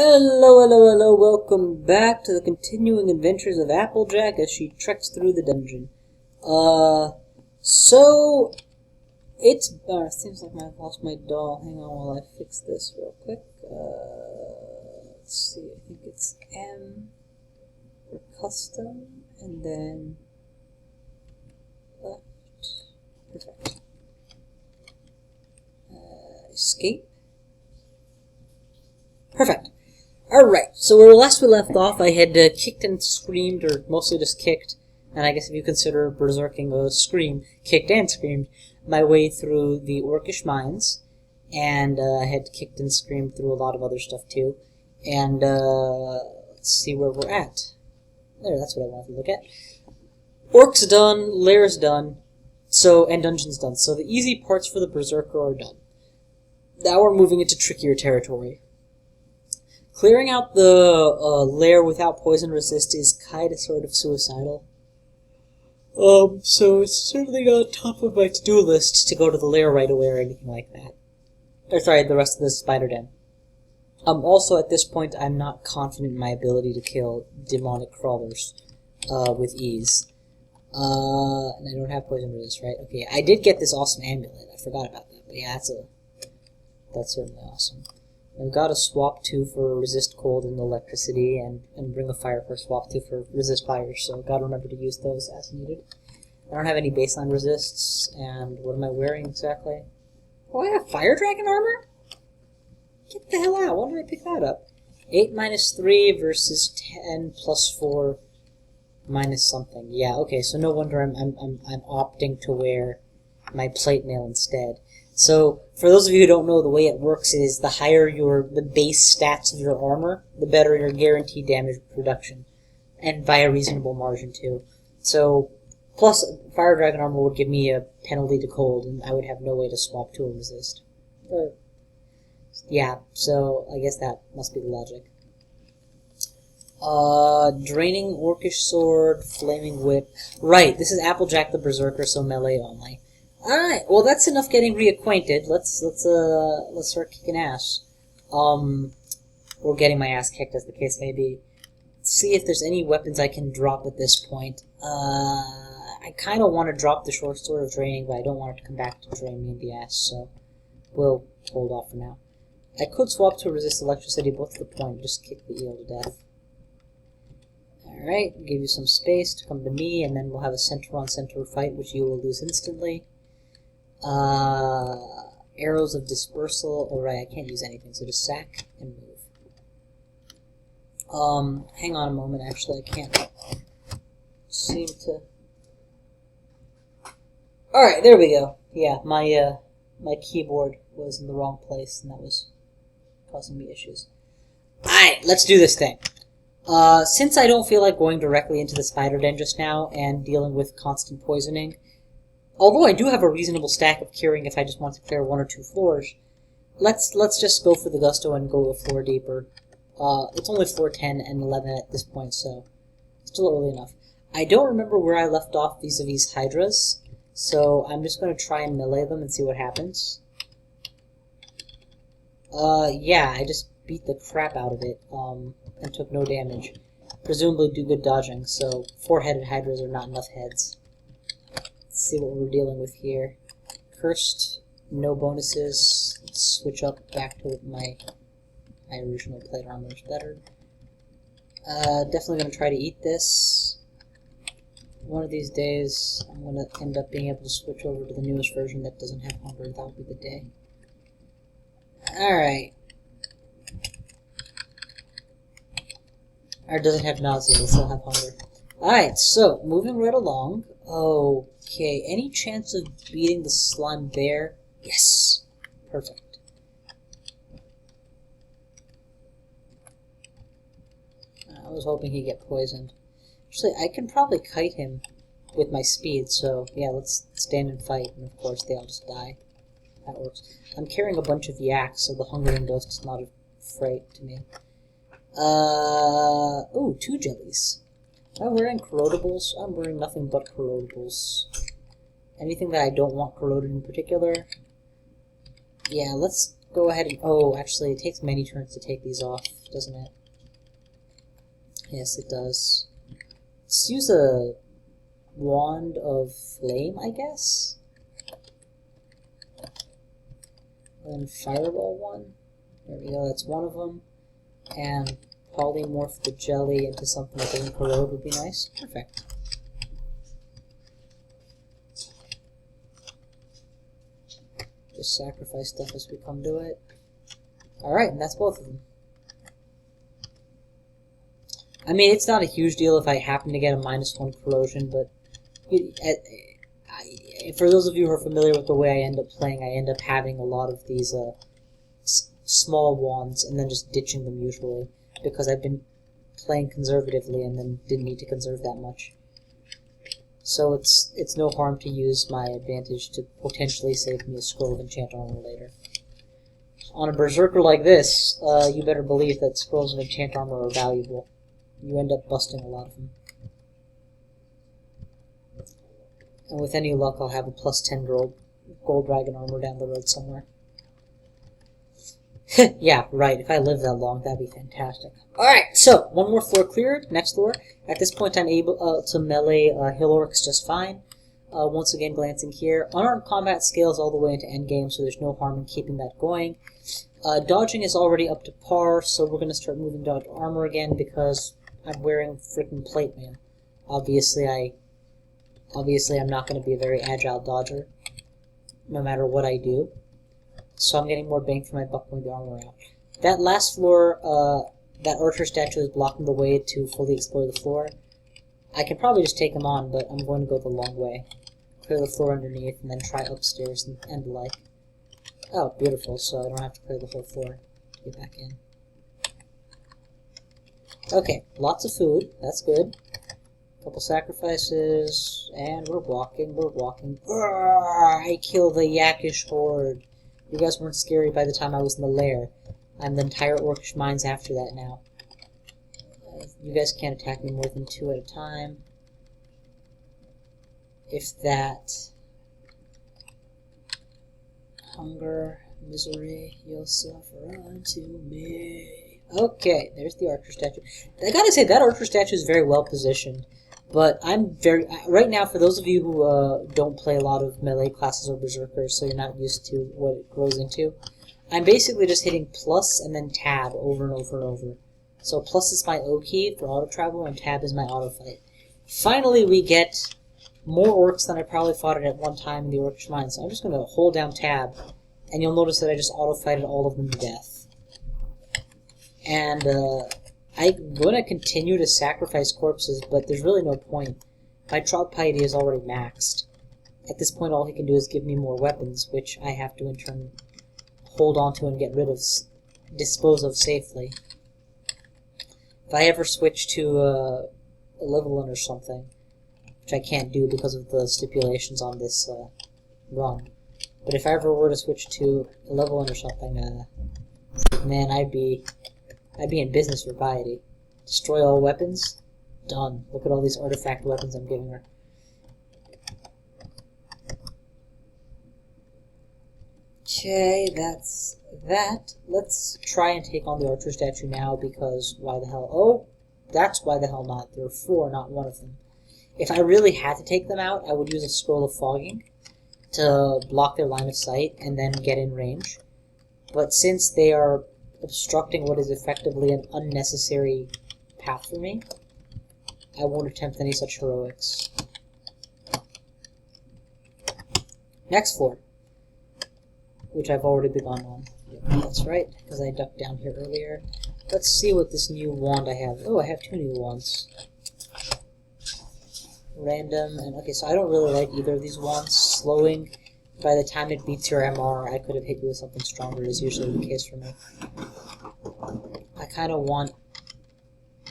Hello, hello, hello, welcome back to the continuing adventures of Applejack as she treks through the dungeon. So, it's, seems like I've lost my doll. Hang on while I fix this real quick. Let's see, I think it's M for custom, and then left. Perfect. Escape. Perfect. Alright, so where last we left off, I had kicked and screamed, or mostly just kicked, and I guess if you consider berserking a scream, kicked and screamed, my way through the Orcish mines, and I had kicked and screamed through a lot of other stuff too, and let's see where we're at. There, that's what I wanted to look at. Orcs done, lairs done, and dungeons done, so the easy parts for the berserker are done. Now we're moving into trickier territory. Clearing out the lair without poison resist is kind of sort of suicidal. So it's certainly not top of my to-do list to go to the lair right away or anything like that. Or sorry, the rest of the spider den. Also at this point I'm not confident in my ability to kill demonic crawlers with ease. And I don't have poison resist, right? Okay, I did get this awesome amulet. I forgot about that, but yeah, that's certainly awesome. I've got a swap 2 for resist cold and electricity, and bring a fire for swap 2 for resist fire, so gotta remember to use those as needed. I don't have any baseline resists, and what am I wearing exactly? Oh, I have fire dragon armor? Get the hell out, why did I pick that up? 8 minus 3 versus 10 plus 4 minus something. Yeah, okay, so no wonder I'm opting to wear my plate mail instead. So, for those of you who don't know, the way it works is the higher the base stats of your armor, the better your guaranteed damage reduction. And by a reasonable margin, too. So, plus, Fire Dragon armor would give me a penalty to cold, and I would have no way to swap to a resist. Yeah, so I guess that must be the logic. Draining Orcish Sword, Flaming Whip. Right, this is Applejack the Berserker, so melee only. Alright, well that's enough getting reacquainted. Let's start kicking ass. Or getting my ass kicked, as the case may be. Let's see if there's any weapons I can drop at this point. I kind of want to drop the short sword of draining, but I don't want it to come back to drain me in the ass, so we'll hold off for now. I could swap to resist electricity, but what's the point? Just kick the eel to death. Alright, give you some space to come to me, and then we'll have a center-on-center fight, which you will lose instantly. Arrows of dispersal. Alright, I can't use anything, so just sack and move. Hang on a moment, actually, I can't seem to... Alright, there we go. Yeah, my keyboard was in the wrong place, and that was causing me issues. Alright, let's do this thing. Since I don't feel like going directly into the spider den just now, and dealing with constant poisoning, although I do have a reasonable stack of curing if I just want to clear 1 or 2 floors, let's just go for the gusto and go a floor deeper. It's only floor 10 and 11 at this point, so still early enough. I don't remember where I left off vis-a-vis hydras, so I'm just going to try and melee them and see what happens. Yeah, I just beat the crap out of it, and took no damage. Presumably do good dodging, so 4-headed hydras are not enough heads. Let's see what we're dealing with here. Cursed, no bonuses. Let's switch up back to my original plate armor is better. Definitely going to try to eat this. One of these days, I'm going to end up being able to switch over to the newest version that doesn't have hunger. That'll be the day. Alright. Or doesn't have nausea, it'll still have hunger. Alright, so, moving right along. Okay, any chance of beating the slime bear? Yes! Perfect. I was hoping he'd get poisoned. Actually, I can probably kite him with my speed, so yeah, let's stand and fight, and of course they all just die. That works. I'm carrying a bunch of yaks, so the hunger index is not a fright to me. Ooh, 2 jellies. Am I wearing corrodables? I'm wearing nothing but corrodables. Anything that I don't want corroded in particular? Yeah, let's go ahead and... Oh, actually, it takes many turns to take these off, doesn't it? Yes, it does. Let's use a wand of flame, I guess? And then fireball one. There we go, that's one of them. And polymorph the jelly into something that doesn't corrode would be nice. Perfect. Just sacrifice stuff as we come to it. Alright, and that's both of them. I mean, it's not a huge deal if I happen to get a -1 corrosion, but for those of you who are familiar with the way I end up playing, I end up having a lot of these small wands and then just ditching them usually, because I've been playing conservatively and then didn't need to conserve that much. So it's no harm to use my advantage to potentially save me a scroll of enchant armor later. On a berserker like this, you better believe that scrolls of enchant armor are valuable. You end up busting a lot of them. And with any luck, I'll have a +10 gold dragon armor down the road somewhere. Yeah, right, if I live that long, that'd be fantastic. Alright, so, one more floor cleared, next floor. At this point, I'm able to melee hill orcs just fine. Once again, glancing here, unarmed combat scales all the way into endgame, so there's no harm in keeping that going. Dodging is already up to par, so we're going to start moving dodge armor again, because I'm wearing freaking plate mail. Obviously, I'm not going to be a very agile dodger, no matter what I do. So I'm getting more bang for my buck with the armor out. That last floor, that archer statue is blocking the way to fully explore the floor. I can probably just take him on, but I'm going to go the long way. Clear the floor underneath, and then try upstairs and the like. Oh, beautiful, so I don't have to clear the whole floor to get back in. Okay, lots of food, that's good. Couple sacrifices, and we're walking. Urgh, I kill the Yakish horde. You guys weren't scary by the time I was in the lair. I'm the entire orcish mines after that now. You guys can't attack me more than 2 at a time. If that. Hunger, misery, you'll suffer unto me. Okay, there's the archer statue. I gotta say, that archer statue is very well positioned. But I'm right now, for those of you who don't play a lot of melee classes or berserkers, so you're not used to what it grows into, I'm basically just hitting plus and then tab over and over and over. So plus is my O key for auto travel, and tab is my auto fight. Finally, we get more orcs than I probably fought at one time in the orcish mine. So I'm just going to hold down tab, and you'll notice that I just auto fighted all of them to death. And I'm going to continue to sacrifice corpses, but there's really no point. My drop piety is already maxed. At this point, all he can do is give me more weapons, which I have to in turn hold on to and get rid of, dispose of safely. If I ever switch to a level 1 or something, which I can't do because of the stipulations on this run, but if I ever were to switch to a level 1 or something, man, I'd be in business for piety. Destroy all weapons? Done. Look at all these artifact weapons I'm giving her. Okay, that's that. Let's try and take on the archer statue now, because why the hell? Oh, that's why the hell not. There are 4, not 1 of them. If I really had to take them out, I would use a scroll of fogging to block their line of sight and then get in range. But since they are obstructing what is effectively an unnecessary path for me, I won't attempt any such heroics. Next floor, which I've already begun on. Yep, that's right, because I ducked down here earlier. Let's see what this new wand I have. Oh, I have 2 new wands. Random, and okay, so I don't really like either of these wands. Slowing, by the time it beats your MR, I could have hit you with something stronger, is usually the case for me. I kind of want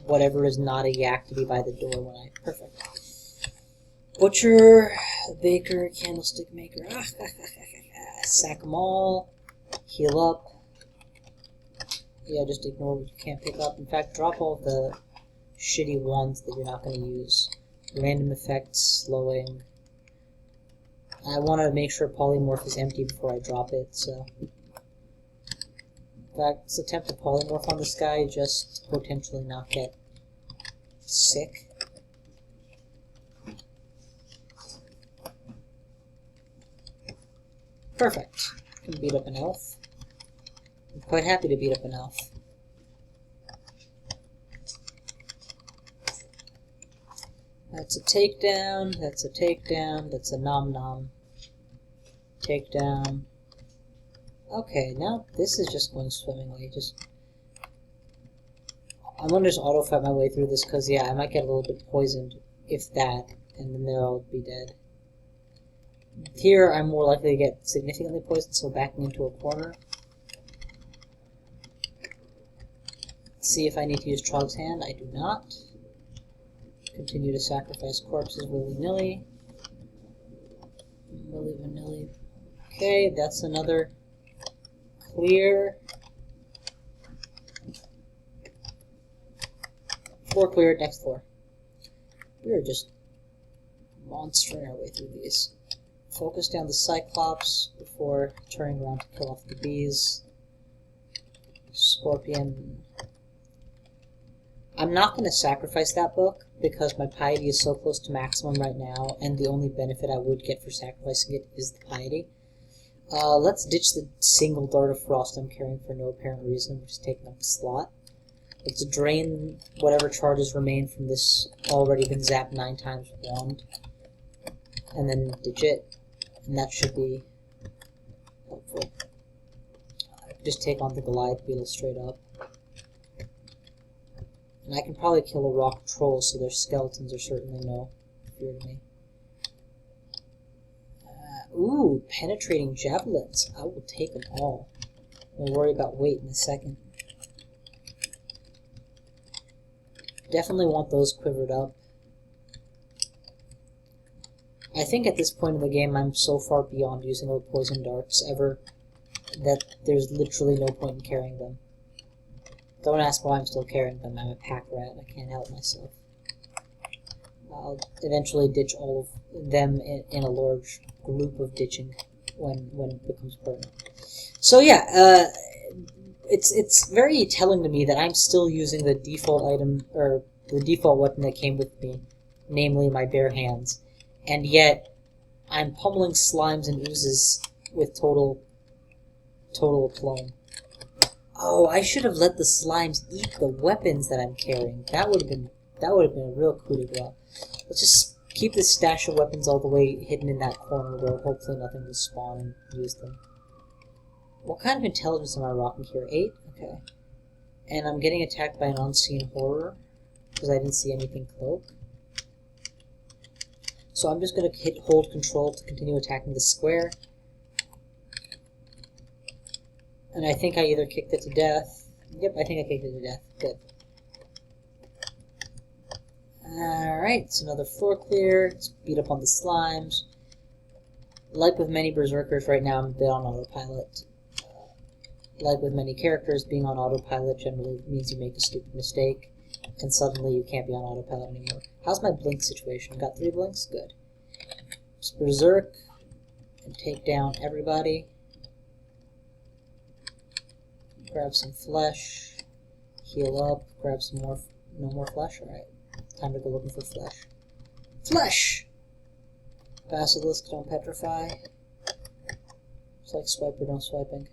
whatever is not a yak to be by the door when I... Perfect. Butcher, baker, candlestick maker. Sack them all. Heal up. Yeah, just ignore what you can't pick up. In fact, drop all the shitty wands that you're not going to use. Random effects, slowing. I want to make sure polymorph is empty before I drop it, so... Let's attempt to polymorph on this guy just to potentially not get sick. Perfect. Can beat up an elf. I'm quite happy to beat up an elf. That's a takedown, that's a takedown, that's a nom-nom. Takedown. Okay, now this is just going swimmingly. I'm gonna just auto-fight my way through this, because, yeah, I might get a little bit poisoned, if that, and then they'll all be dead. Here, I'm more likely to get significantly poisoned, so backing into a corner. See if I need to use Trog's Hand. I do not. Continue to sacrifice corpses willy-nilly. Willy-nilly. Okay, that's another clear. 4 cleared, next 4. We are just monstering our way through these. Focus down the Cyclops before turning around to kill off the bees. Scorpion. I'm not going to sacrifice that book because my piety is so close to maximum right now, and the only benefit I would get for sacrificing it is the piety. Let's ditch the single Dart of Frost I'm carrying for no apparent reason, which is taking up the slot. Let's drain whatever charges remain from this already been zapped 9 times wand, and then ditch it, and that should be helpful. Just take on the Goliath Beetle straight up. And I can probably kill a rock troll, so their skeletons are certainly no fear to me. Ooh, penetrating javelins. I will take them all. We'll worry about weight in a second. Definitely want those quivered up. I think at this point in the game I'm so far beyond using old poison darts ever that there's literally no point in carrying them. Don't ask why I'm still carrying them. I'm a pack rat. I can't help myself. I'll eventually ditch all of them in a large group of ditching when it becomes permanent. So yeah, it's very telling to me that I'm still using the default item, or the default weapon that came with me, namely my bare hands, and yet I'm pummeling slimes and oozes with total aplomb. Oh, I should have let the slimes eat the weapons that I'm carrying. That would have been a real coup de grace. Let's just keep this stash of weapons all the way hidden in that corner where hopefully nothing will spawn and use them. What kind of intelligence am I rocking here? 8? Okay. And I'm getting attacked by an unseen horror because I didn't see anything cloak. So I'm just going to hold control to continue attacking the square. And I think I either kicked it to death. Yep, I think I kicked it to death. Good. Alright, it's another floor clear. Let's beat up on the slimes. Like with many berserkers right now, I'm a bit on autopilot. Like with many characters, being on autopilot generally means you make a stupid mistake, and suddenly you can't be on autopilot anymore. How's my blink situation? Got 3 blinks? Good. Just berserk, and take down everybody. Grab some flesh, heal up, grab some more, no more flesh, alright. Time to go looking for flesh. Flesh! Basilisk, don't petrify. It's like swipe or don't swiping.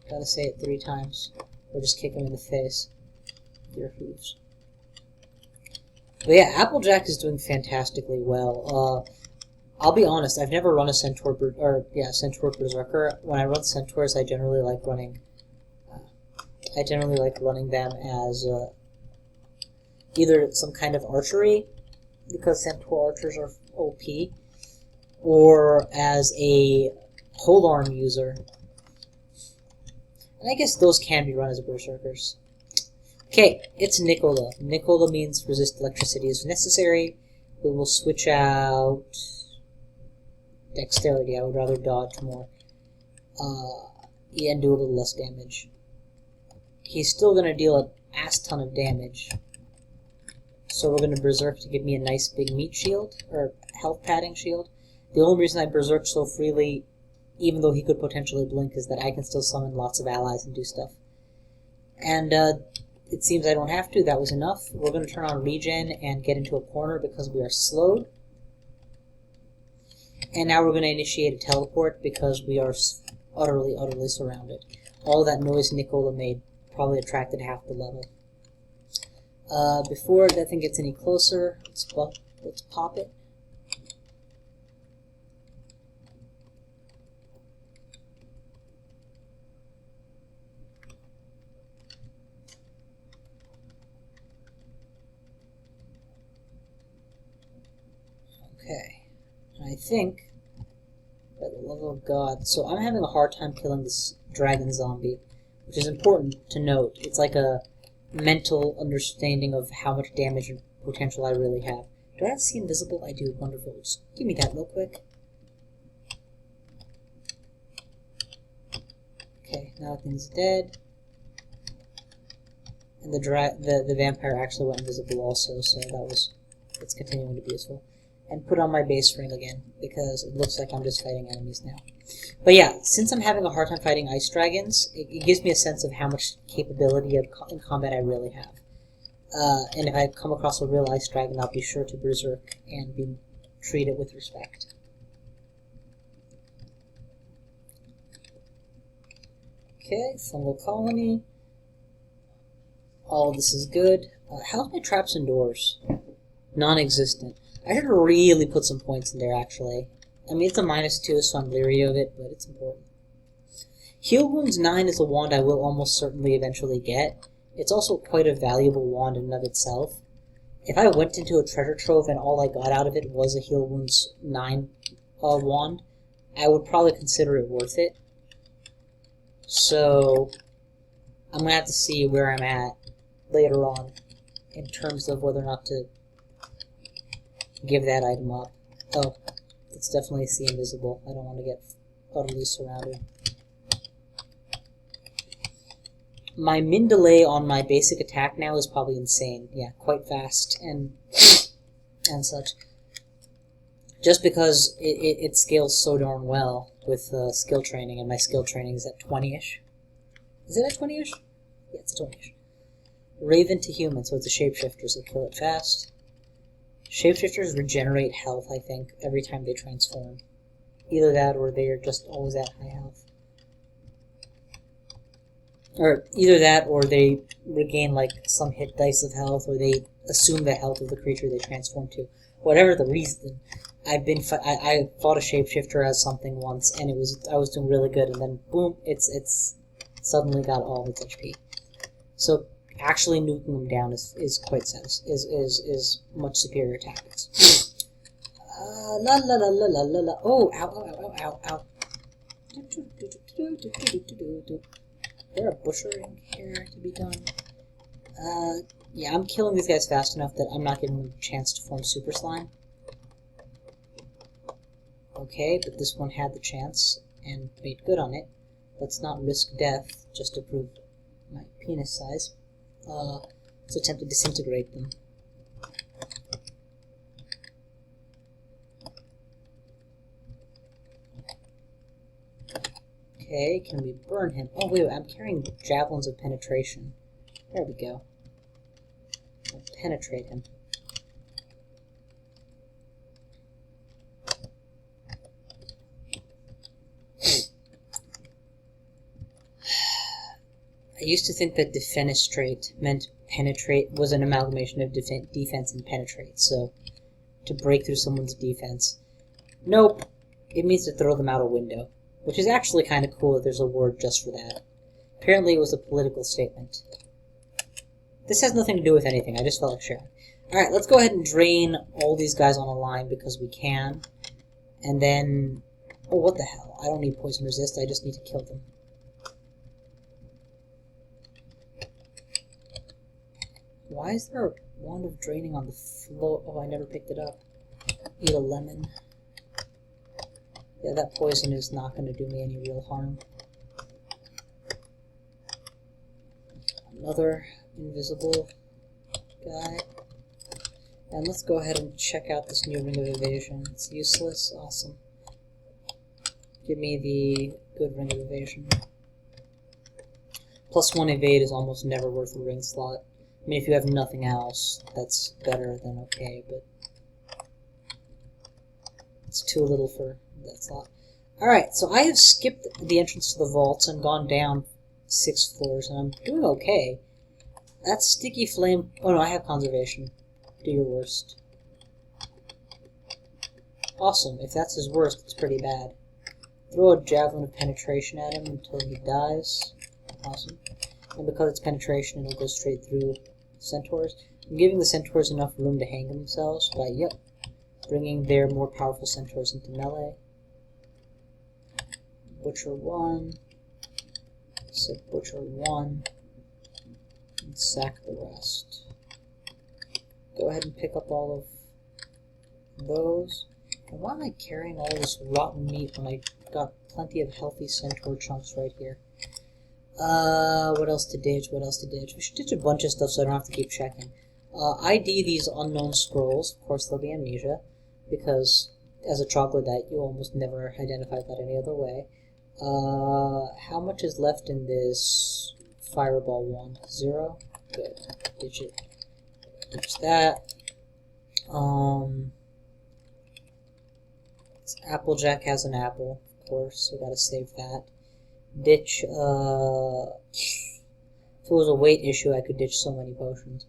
Gotta say it 3 times, or just kick him in the face with your hooves. But yeah, Applejack is doing fantastically well. I'll be honest, I've never run a Centaur Berserker. When I run Centaurs, I generally like running them as either some kind of archery, because Centaur archers are OP, or as a polearm user. And I guess those can be run as berserkers. Okay, it's Nicola. Nicola means resist electricity is necessary. We will switch out dexterity. I would rather dodge more. And do a little less damage. He's still going to deal an ass ton of damage. So we're going to berserk to give me a nice big meat shield, or health padding shield. The only reason I berserk so freely, even though he could potentially blink, is that I can still summon lots of allies and do stuff. And it seems I don't have to. That was enough. We're going to turn on regen and get into a corner because we are slowed. And now we're going to initiate a teleport because we are utterly, utterly surrounded. All that noise Nicola made probably attracted half the level. Before that thing gets any closer, let's pop it. Okay, I think, by the love of God, so I'm having a hard time killing this dragon zombie, which is important to note. It's like a mental understanding of how much damage and potential I really have. Do I have See Invisible? I do. Wonderful. Just give me that real quick. Okay, now that thing's dead. And the vampire actually went invisible also, so it's continuing to be useful. And put on my base ring again, because it looks like I'm just fighting enemies now. But yeah, since I'm having a hard time fighting ice dragons, it gives me a sense of how much capability in combat I really have. And if I come across a real ice dragon, I'll be sure to berserk and treat it with respect. Okay, fungal colony. All of this is good. How's my traps indoors? Non-existent. I should really put some points in there, actually. I mean, it's a -2, so I'm leery of it, but it's important. Heal Wounds 9 is a wand I will almost certainly eventually get. It's also quite a valuable wand in and of itself. If I went into a treasure trove and all I got out of it was a Heal Wounds 9 wand, I would probably consider it worth it. So, I'm going to have to see where I'm at later on in terms of whether or not to give that item up. Oh, it's definitely See Invisible. I don't want to get utterly surrounded. My min delay on my basic attack now is probably insane. Yeah, quite fast and such. Just because it scales so darn well with skill training, and my skill training is at 20-ish. Is it at 20-ish? Yeah, it's 20-ish. Raven to human, so it's a shapeshifter, so kill it fast. Shapeshifters regenerate health, I think, every time they transform. Either that or they are just always at high health. Or either that or they regain like some hit dice of health, or they assume the health of the creature they transform to. Whatever the reason, I fought a shapeshifter as something once, and I was doing really good, and then boom, it's suddenly got all of its HP. So actually nuking them down is quite is much superior tactics. La la la la la la la. Oh, ow ow ow ow ow. Is there a bushering here to be done? Yeah, I'm killing these guys fast enough that I'm not giving them a chance to form Super Slime. Okay, but this one had the chance and made good on it. Let's not risk death just to prove my penis size. Let's attempt to disintegrate them. Okay, can we burn him? Oh, wait, I'm carrying javelins of penetration. There we go. I'll penetrate him. I used to think that defenestrate meant penetrate was an amalgamation of defense and penetrate, so to break through someone's defense. Nope, it means to throw them out a window, which is actually kind of cool that there's a word just for that. Apparently it was a political statement. This has nothing to do with anything, I just felt like sharing. Alright, let's go ahead and drain all these guys on a line because we can. And then... oh, what the hell? I don't need poison resist, I just need to kill them. Why is there a wand of draining on the floor? Oh, I never picked it up. Eat a lemon. Yeah, that poison is not going to do me any real harm. Another invisible guy. And let's go ahead and check out this new ring of evasion. It's useless. Awesome. Give me the good ring of evasion. +1 evade is almost never worth a ring slot. I mean, if you have nothing else, that's better than okay, but it's too little for that slot. Alright, so I have skipped the entrance to the vaults and gone down 6 floors, and I'm doing okay. That sticky flame... Oh no, I have conservation. Do your worst. Awesome. If that's his worst, it's pretty bad. Throw a javelin of penetration at him until he dies. Awesome. And because it's penetration, it'll go straight through centaurs. I'm giving the centaurs enough room to hang themselves by, yep, bringing their more powerful centaurs into melee. Butcher 1. So Butcher 1. And sack the rest. Go ahead and pick up all of those. And why am I carrying all this rotten meat when I got plenty of healthy centaur chunks right here? What else to ditch? What else to ditch? We should ditch a bunch of stuff so I don't have to keep checking. ID these unknown scrolls. Of course, there'll be amnesia, because as a troglodyte, you almost never identify that any other way. How much is left in this fireball one? 0? Good. Ditch it. Ditch that. Applejack has an apple, of course, so gotta save that. Ditch, if it was a weight issue, I could ditch so many potions.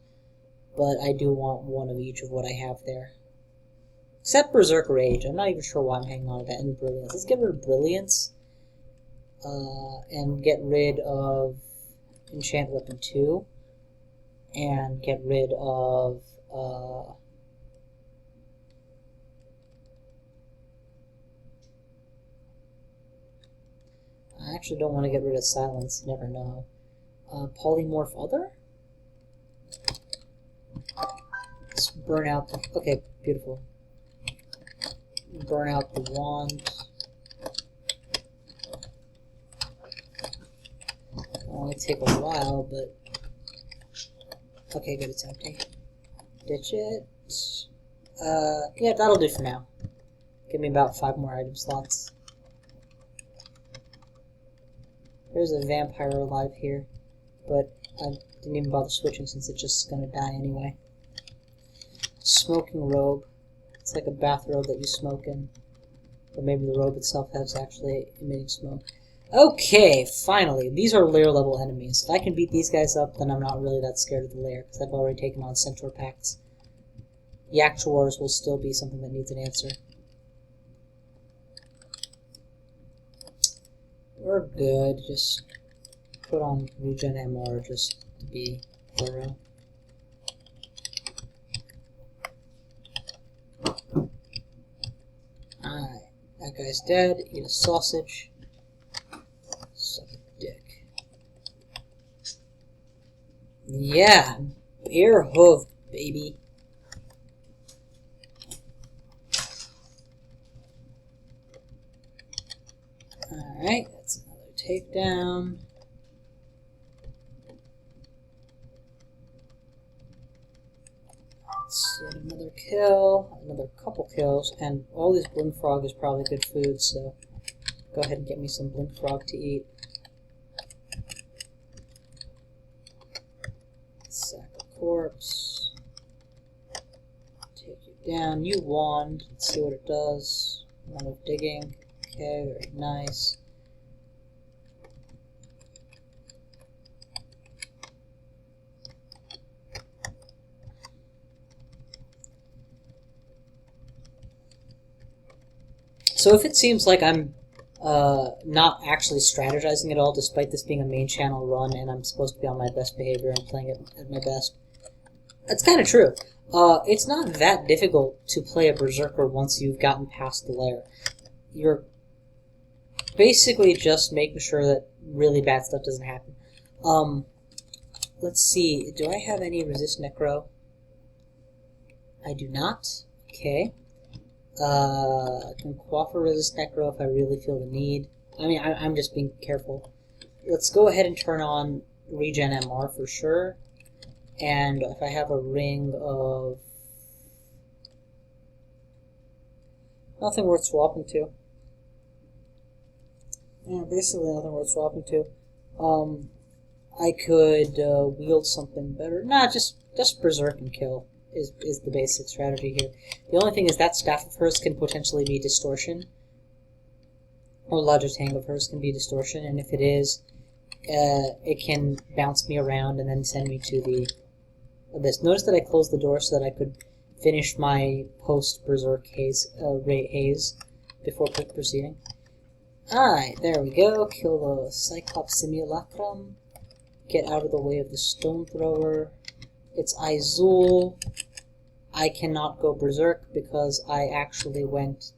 But I do want one of each of what I have there. Except Berserk Rage. I'm not even sure why I'm hanging on to that. And Brilliance. Let's get rid of Brilliance. And get rid of Enchant Weapon 2. And get rid of, I actually don't want to get rid of Silence. You never know. Polymorph Other? Let's burn out the... Okay, beautiful. Burn out the wand. It'll only take a while, but... Okay, good, it's empty. Ditch it. Yeah, that'll do for now. Give me about 5 more item slots. There's a vampire alive here, but I didn't even bother switching since it's just gonna die anyway. Smoking robe. It's like a bathrobe that you smoke in. Or maybe the robe itself has actually emitting smoke. Okay, finally. These are lair level enemies. If I can beat these guys up, then I'm not really that scared of the lair, because I've already taken on Centaur packs. Yaktuars will still be something that needs an answer. We're good. Just put on regen MR just to be thorough. Alright, that guy's dead. Eat a sausage. Suck a dick. Yeah, bear hoof, baby. Alright, that's another takedown. That's yet another kill, another couple kills, and all this blink frog is probably good food, so go ahead and get me some blink frog to eat. Sack a corpse. Take you down. You wand. Let's see what it does. Amount of digging. Okay, very nice. So if it seems like I'm not actually strategizing at all, despite this being a main channel run and I'm supposed to be on my best behavior and playing it at my best, that's kind of true. It's not that difficult to play a Berserker once you've gotten past the lair. You're basically just making sure that really bad stuff doesn't happen. Let's see. Do I have any resist necro? I do not. Okay. I can quaff a resist necro if I really feel the need. I mean, I'm just being careful. Let's go ahead and turn on regen MR for sure. And if I have a ring of... nothing worth swapping to. Yeah, basically nothing worth swapping to. I could wield something better. Nah, just berserk and kill is the basic strategy here. The only thing is that staff of hers can potentially be distortion, or Logic Tang of hers can be distortion, and if it is, it can bounce me around and then send me to the abyss. Notice that I closed the door so that I could finish my post-berserk haze before proceeding. Alright, there we go. Kill the Cyclops Simulacrum. Get out of the way of the Stone Thrower. It's Izul. I cannot go berserk because I actually went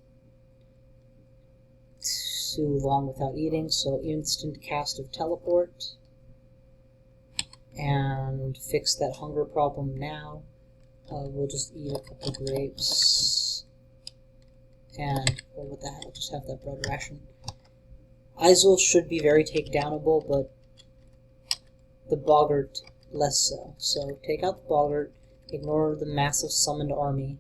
too long without eating, so instant cast of teleport. And fix that hunger problem now. We'll just eat a couple grapes. And, well, what the hell, just have that bread ration. Izul should be very takedownable, but the Boggart less so. So take out the Boggart, ignore the massive summoned army.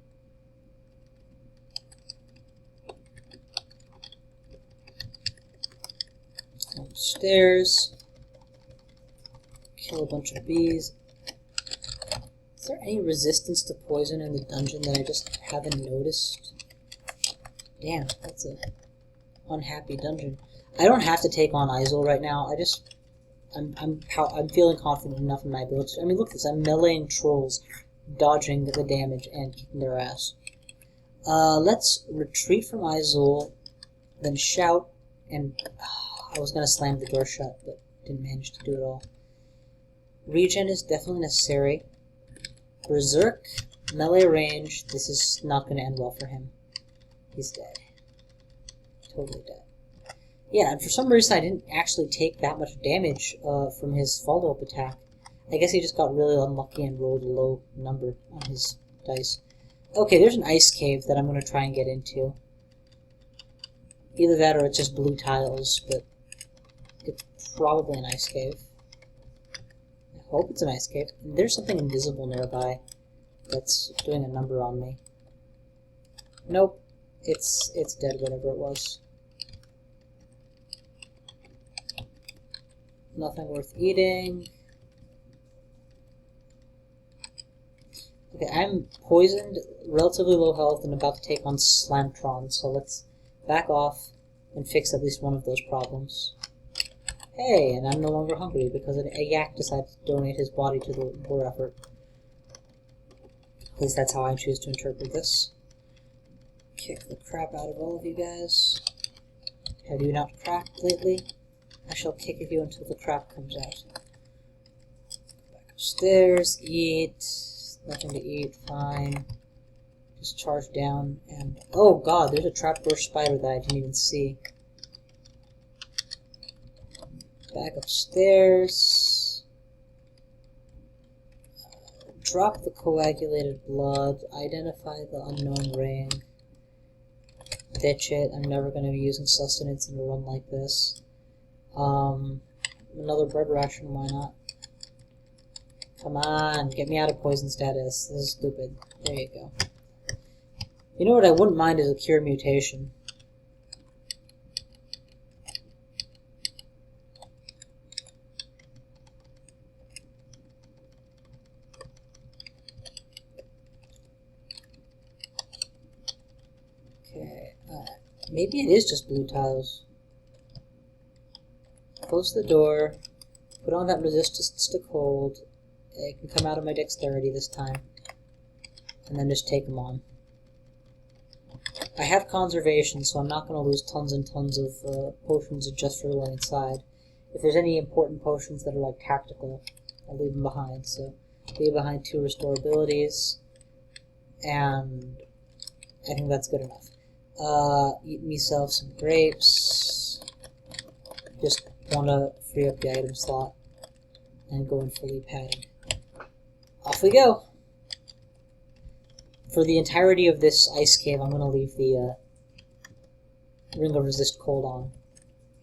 Upstairs. Kill a bunch of bees. Is there any resistance to poison in the dungeon that I just haven't noticed? Damn, that's a unhappy dungeon. I don't have to take on Izul right now. I'm feeling confident enough in my ability. I mean, look at this. I'm meleeing trolls, dodging the damage and kicking their ass. Let's retreat from Izul, then shout, and I was gonna slam the door shut, but didn't manage to do it all. Regen is definitely necessary. Berserk, melee range. This is not gonna end well for him. He's dead. Totally dead. Yeah, and for some reason I didn't actually take that much damage from his follow-up attack. I guess he just got really unlucky and rolled a low number on his dice. Okay, there's an ice cave that I'm going to try and get into. Either that or it's just blue tiles, but it's probably an ice cave. I hope it's an ice cave. And there's something invisible nearby that's doing a number on me. Nope, it's dead, whatever it was. Nothing worth eating. Okay, I'm poisoned, relatively low health, and about to take on Slamtron, so let's back off and fix at least one of those problems. Hey, and I'm no longer hungry because a yak decided to donate his body to the war effort. At least that's how I choose to interpret this. Kick the crap out of all of you guys. Have you not cracked lately? I shall kick at you until the crap comes out. Back upstairs, eat. Nothing to eat, fine. Just charge down and... Oh god, there's a trapdoor spider that I didn't even see. Back upstairs. Drop the coagulated blood. Identify the unknown ring. Ditch it. I'm never going to be using sustenance in a run like this. Another bread ration, why not? Come on, get me out of poison status. This is stupid. There you go. You know what I wouldn't mind is a cure mutation. Okay, maybe it is just blue tiles. Close the door, put on that resistance to cold. It can come out of my dexterity this time. And then just take them on. I have conservation, so I'm not going to lose tons and tons of potions just for going inside. If there's any important potions that are like tactical, I'll leave them behind. So, leave behind 2 restore abilities. And I think that's good enough. Eat myself some grapes. Just want to free up the item slot and go in fully padded. Off we go! For the entirety of this ice cave, I'm going to leave the Ring of Resist Cold on.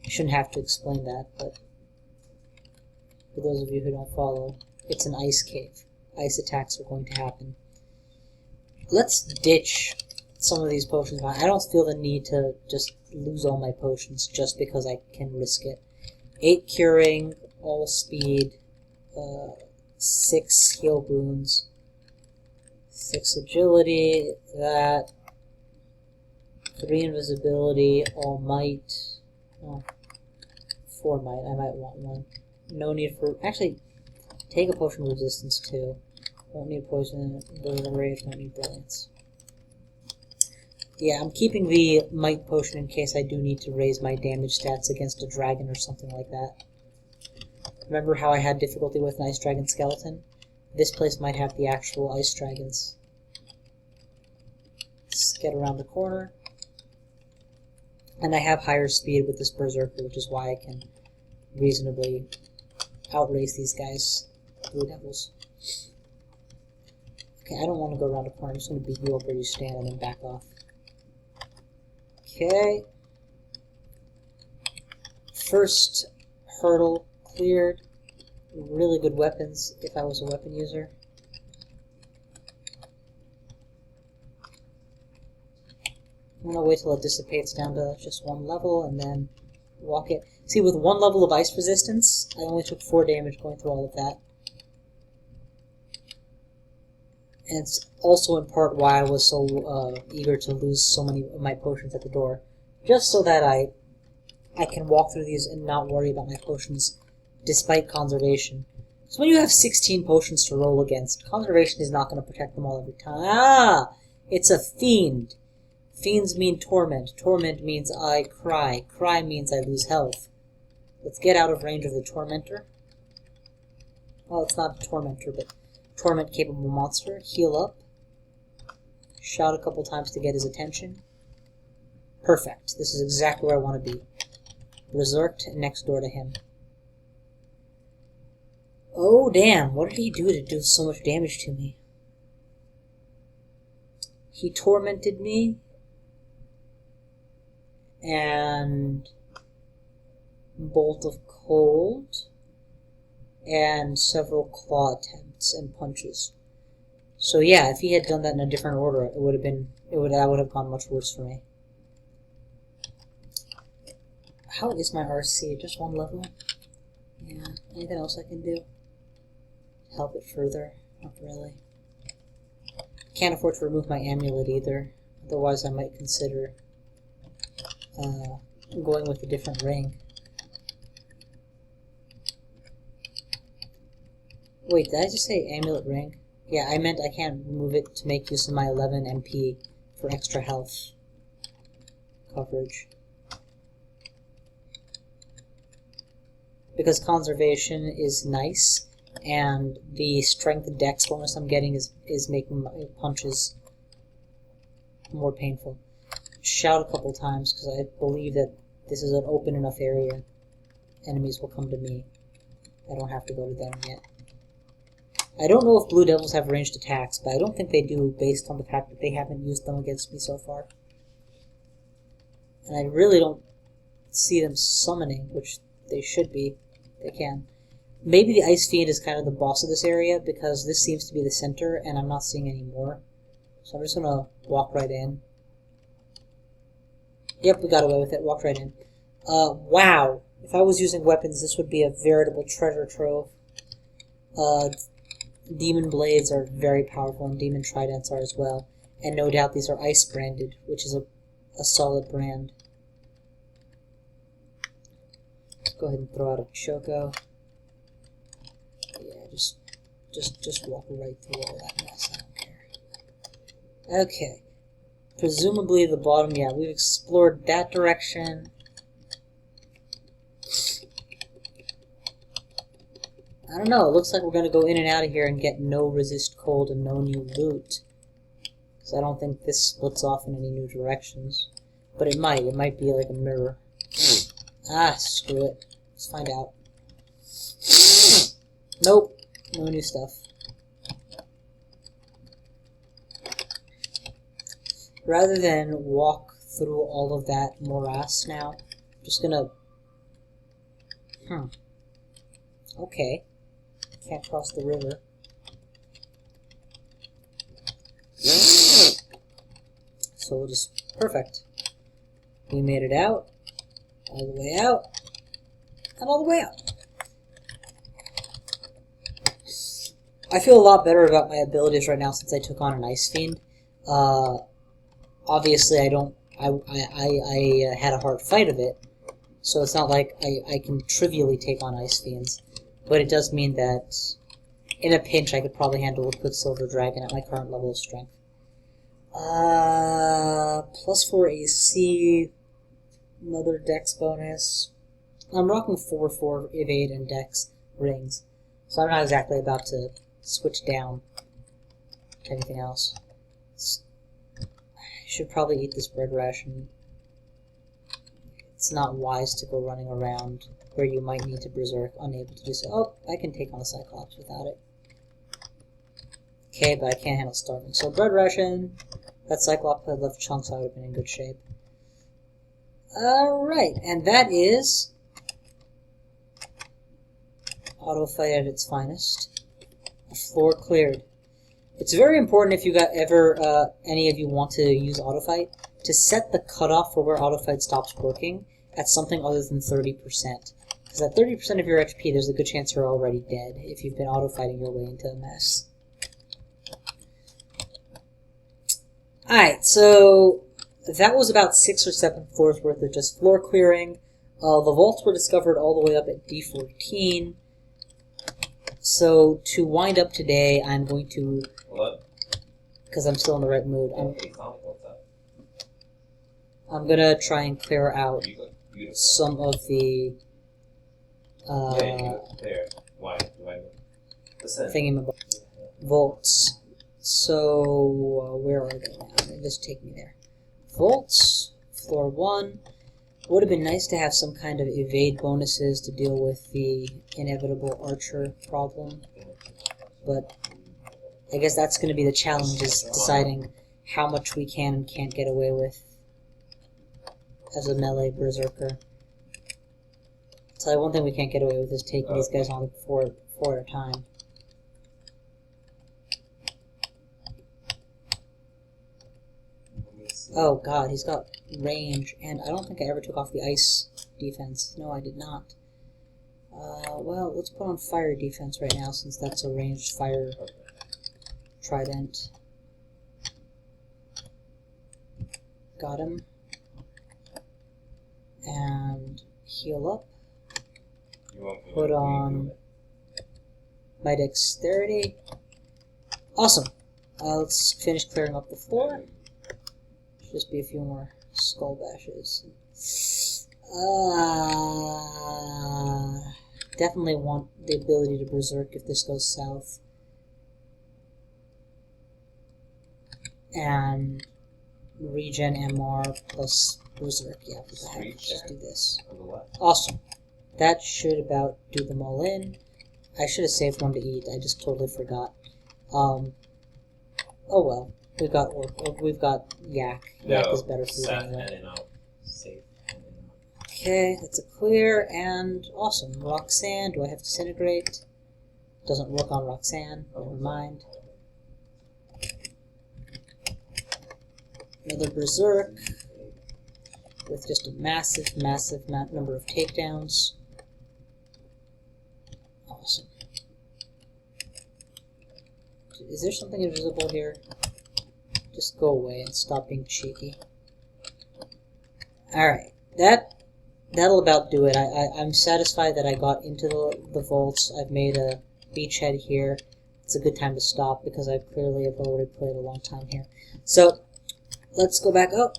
I shouldn't have to explain that, but for those of you who don't follow, it's an ice cave. Ice attacks are going to happen. Let's ditch some of these potions. I don't feel the need to just lose all my potions just because I can risk it. 8 curing, all speed, 6 heal boons, 6 agility, that, 3 invisibility, all might, oh, 4 might, I might want 1. No need for, actually, take a potion of resistance too. Won't need poison, vertical rage, won't need brilliance. Yeah, I'm keeping the might potion in case I do need to raise my damage stats against a dragon or something like that. Remember how I had difficulty with an ice dragon skeleton? This place might have the actual ice dragons. Let's get around the corner. And I have higher speed with this berserker, which is why I can reasonably outrace these guys, blue devils. Okay, I don't want to go around a corner. I'm just going to beat you up where you stand and then back off. Okay. First hurdle cleared. Really good weapons if I was a weapon user. I'm going to wait till it dissipates down to just 1 level and then walk it. See, with 1 level of ice resistance, I only took 4 damage going through all of that. And it's also in part why I was so eager to lose so many of my potions at the door. Just so that I can walk through these and not worry about my potions, despite conservation. So when you have 16 potions to roll against, conservation is not going to protect them all every time. Ah! It's a fiend. Fiends mean torment. Torment means I cry. Cry means I lose health. Let's get out of range of the tormentor. Well, it's not a tormentor, but torment-capable monster. Heal up. Shout a couple times to get his attention. Perfect. This is exactly where I want to be. Berserked next door to him. Oh, damn. What did he do to do so much damage to me? He tormented me. And bolt of cold. And several claw attempts and punches. So yeah, if he had done that in a different order, that would have gone much worse for me. How is my RC? Just 1 level? Yeah. Anything else I can do? Help it further? Not really. Can't afford to remove my amulet either. Otherwise I might consider going with a different ring. Wait, did I just say amulet ring? Yeah, I meant I can't remove it to make use of my 11 MP for extra health coverage. Because conservation is nice, and the strength and dex bonus I'm getting is making my punches more painful. Shout a couple times, because I believe that this is an open enough area. Enemies will come to me. I don't have to go to them yet. I don't know if blue devils have ranged attacks, but I don't think they do based on the fact that they haven't used them against me so far. And I really don't see them summoning, which they should be. They can. Maybe the Ice Fiend is kind of the boss of this area, because this seems to be the center, and I'm not seeing any more. So I'm just going to walk right in. Yep, we got away with it. Walked right in. Wow. If I was using weapons, this would be a veritable treasure trove. Demon blades are very powerful, and demon tridents are as well. And no doubt these are ice branded, which is a solid brand. Let's go ahead and throw out a Choco. Yeah, just walk right through all that mess. I don't care. Okay. Presumably the bottom, yeah, we've explored that direction. I don't know, it looks like we're going to go in and out of here and get no resist cold and no new loot. Because I don't think this splits off in any new directions. But it might be like a mirror. Ah, screw it. Let's find out. Nope, no new stuff. Rather than walk through all of that morass now, I'm just gonna... Okay. Can't cross the river. So we'll just... Perfect. We made it out. All the way out. And all the way out. I feel a lot better about my abilities right now since I took on an Ice Fiend. Obviously, I had a hard fight of it, so it's not like I can trivially take on Ice Fiends. But it does mean that in a pinch, I could probably handle a Quicksilver Dragon at my current level of strength. +4 AC, another Dex bonus. I'm rocking 4 evade and Dex rings, so I'm not exactly about to switch down to anything else. I should probably eat this bread ration. It's not wise to go running around where you might need to berserk, unable to do so. Oh, I can take on a Cyclops without it. Okay, but I can't handle starving. So bread ration. That Cyclops had left chunks, I would have been in good shape. Alright, and that is auto fight at its finest. A floor cleared. It's very important if you any of you want to use auto fight to set the cutoff for where auto fight stops working at something other than 30%. Because at 30% of your XP, there's a good chance you're already dead if you've been auto fighting your way into a mess. Alright, so that was about 6 or 7 floors worth of just floor clearing. The vaults were discovered all the way up at D14. So to wind up today, I'm going to... What? Because I'm still in the right mood. I'm going to try and clear out some of the... vaults. So, where are they now? Just take me there. Vaults, floor 1. Would have been nice to have some kind of evade bonuses to deal with the inevitable archer problem, but I guess that's going to be the challenge, is deciding how much we can and can't get away with as a melee berserker. I'll tell you one thing we can't get away with is taking these guys on four at a time. Oh god, he's got range, and I don't think I ever took off the ice defense. No, I did not. Well, let's put on fire defense right now, since that's a ranged fire trident. Got him. And heal up. Put on my dexterity. Awesome. Let's finish clearing up the floor. Just be a few more skull bashes. Definitely want the ability to berserk if this goes south. And regen MR plus berserk. Yeah, what the heck? Let's just do this. Awesome. That should about do them all in. I should have saved one to eat. I just totally forgot. Oh well. We've got yak. Yak is better food anyway. Okay, that's a clear, and awesome. Roxanne, do I have disintegrate? Doesn't work on Roxanne, never mind. Another berserk with just a massive number of takedowns. Awesome. Is there something invisible here? Just go away and stop being cheeky. Alright, that'll about do it. I'm satisfied that I got into the vaults. I've made a beachhead here. It's a good time to stop because I clearly have already played a long time here. So, let's go back up.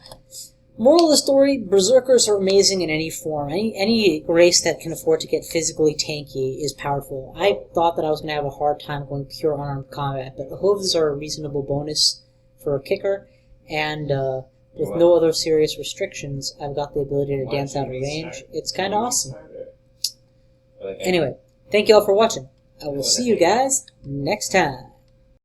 Moral of the story, berserkers are amazing in any form. Any race that can afford to get physically tanky is powerful. I thought that I was going to have a hard time going pure unarmed combat, but hooves are a reasonable bonus for a kicker, and with no other serious restrictions, I've got the ability to dance out of range. It's kind of awesome. Anyway, thank you all for watching. I will see you guys next time.